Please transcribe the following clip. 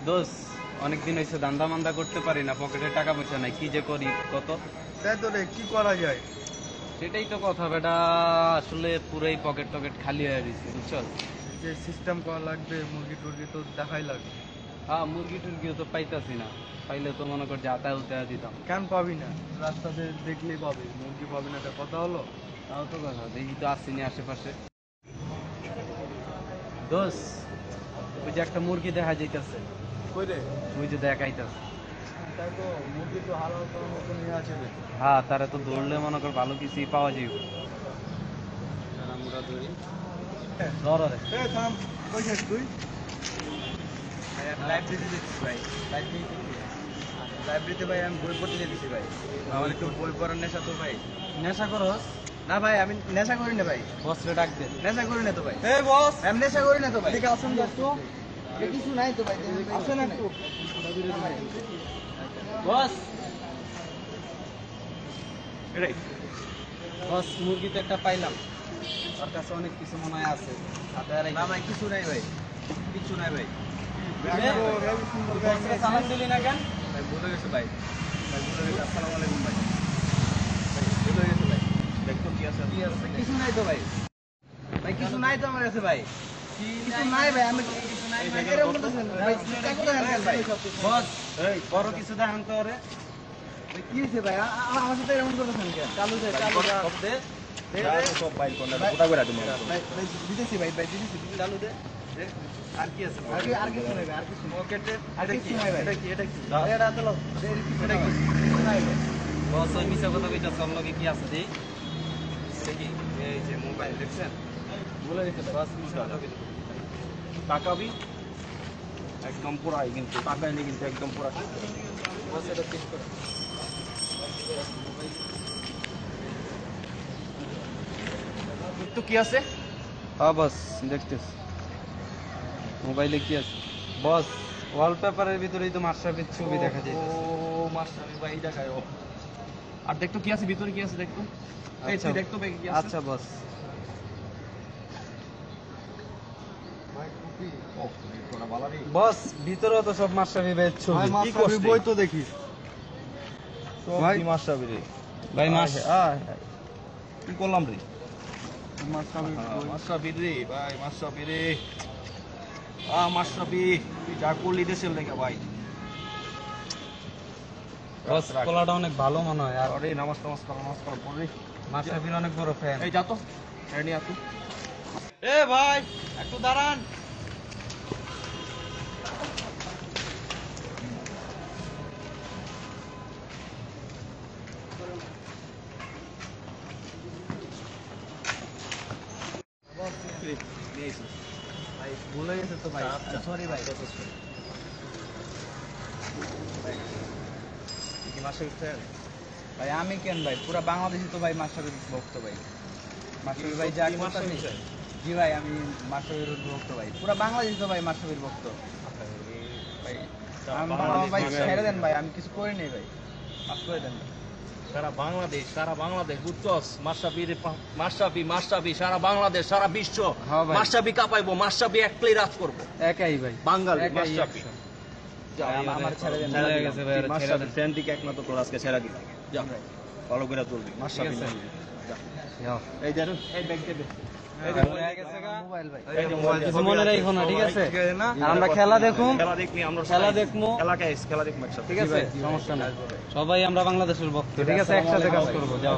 দোষ অনেকদিন হয়েছে দান্দা মান্দা করতে পারি না, পকেটে টাকা পয়সা নাই, কি যে করি কত। তাই তো রে, কি করা যায়? সেটাই তো কথা বেটা, আসলে পুরাই পকেট টকেট খালি হয়ে গেছে বুঝছো। যে সিস্টেম করা লাগবে, মুরগি টুরগি তো দেখাই লাগবে। হ্যাঁ, মুরগি টুরগিও তো পাইতাছি না, পাইলে তো মনে কর যাতায়াত উতায়া দিতাম। কেন পাবি না? রাস্তাতে দেখলেই পাবি, মুরগি পাবি না, এটা কথা হলো? তাও তো কথা, দেখি তো আসছিনি আশেপাশে। দোষ ওই যে একটা মুরগি দেখা যাইতেছে, কই রে? ওই যে দেখাইতেছে। তাই তো, মুরগি তো হালাল করার মতন ইয়ে আছে রে। হ্যাঁ, তারা তো ধরলে মনে কর ভালো কিছুই পাওয়া যাবে। আমরা ধরি ধরো রে। এ থাম, কই যাস তুই? লাইব্রেরিতে দেখছি ভাই। লাইব্রেরিতে ভাই আমি বই পড়তে যেতেছি ভাই। আমার একটু বই পড়ার নেশা তো ভাই। নেশা করস? না ভাই, আমি নেশা করি না ভাই। বসরে ডাক দে। নেশা করি না তো ভাই। এই বস, আমি নেশা করি না তো ভাই। এদিকে আসুন তো। কিছু নাই তো ভাই। আসেন একটু। বস এটাই। বস, মুরগি তো একটা পাইলাম, ওর কাছে অনেক কিছু মনে হয় আছে। না ভাই, কিছু নাই ভাই। কিছু নাই ভাই। বসরে সালাম দিলি না কেন? ভাই ভুলে গেছে ভাই। ভাই ভুলে গেছে। আসসালামু আলাইকুম ভাই। ভাই ভুলে গেছে ভাই। দেখো কি আছে। কি আছে? কিছু নাই তো ভাই। ভাই কিছু নাই তো আমার কাছে ভাই। কিছু নাই ভাই, আমি কিছু নাই ভাই। এরকম বলতেছেন ভাই, চিন্তা করে দেখেন ভাই। বস, এই বড় কিছু দেখান তো ওরে। ভাই, কি হয়েছে ভাই? আমার সাথে এরকম করতেছেন কেন? চালু দে, চালু দে। সব দে। সব বাইর করলে গোটা করে দেবো। ভাই ভাই দিতেছি ভাই, ভাই দিতেছি। চালু দে। দে। আর কি আছে? আর কিছু নাই ভাই, আর কিছু নাই। পকেটে আর এটা কি? কিছু নাই ভাই। এটা কি? এটা কি? এটা তো লোক। এটা কি? কিছু নাই ভাই। বস, ওই মিছা কথা কইতা সব লগে কি আছে দেই? দেখি এই যে মোবাইল দেখছেন? ভুলে গেছে ভাই। বস, মিছা কথা কইতা। তাকাবি একদম পুরাই, কিন্তু তাকাইনি কিন্তু একদম পুরা। বস, এটা চেক করো। তো কি আছে? হ্যাঁ বস, দেখতেছি মোবাইলে কি আছে। বস, ওয়ালপেপারের ভিতরেই তো মাশরাফির ছবি দেখা যায়। ও মাশরাফি ভাই দেখায় ও। আর দেখতো কি আছে ভিতরে, কি আছে দেখতো। এই তুই দেখতো ভাই কি আছে। আচ্ছা বস। ও কোনা বালারি। বস, ভিতরেও তো সব মাশরাফি ভাইয়ের ছবি। ভাই কি মাশরাফি করছিস? বই তো দেখিস। ভাই মাশরাফি রে। ভাই মাস কি করলাম রে? মাশরাফি বই। মাশরাফি রে ভাই, মাশরাফি রে। মাশরাফি তুই যা করলি দেশের লেগে ভাই। বস, কলাটা অনেক ভালো মনে হয়, আর আরে নামাজ কর পড়ে। মাশরাফির অনেক বড় ফ্যান। এই যা তো রেডি আ তুই। এ ভাই একটু দাঁড়ান। ভাই ভুলে গেছে তো ভাই, সরি ভাই। কি মাশরাফি ফ্যান? ভাই আমি কেন ভাই, পুরা বাংলাদেশে তো ভাই মাশরাফির ভক্ত ভাই। মাশরাফি ভাই যা করতেছে। জি ভাই, আমি মাশরাফির ভক্ত ভাই, পুরা বাংলাদেশ তো ভাই মাশরাফির ভক্ত ভাই। ভাই ছেড়ে দেন ভাই, আমি কিছু করি নাই ভাই, মাফ করে দেন। সারা বাংলাদেশ বুঝছস? মাশরাফি সারা বাংলাদেশ, সারা বিশ্ব। হ্যাঁ ভাই। মাশরাফি কাঁপাইবো, মাশরাফি একলাই রাজ করবো। একাই ভাই, বাঙালি একাই মাশরাফি। একশো। আমার ছেড়ে দেন, ছেড়ে হয়ে দিলাম। গেছে ভাই, তুই ছেড়ে মাশরাফি দেন। ফ্যান দিকে একমাত্র তোর আজকে ছেড়ে দিলাম। যা ভালো করে চলবি মাশরাফি আছে। নিয়ে। যা। যাও। এই দেখুন, এই ব্যাগ দেবে। এই হয়ে দেখুন, গেছে গা। মোবাইল ভাই। এই যে মোবাইল কিছু মনে রাখো না, ঠিক আছে? ঠিক আছে না? আর আমরা খেলা দেখুম, খেলা দেখনি আমরা, খেলা দেখবো। খেলা দেখবো একসাথে। ঠিক আছে, সমস্যা নাই। সবাই আমরা বাংলাদেশের ভক্ত, ঠিক আছে? একসাথে কাজ করবো। যাও।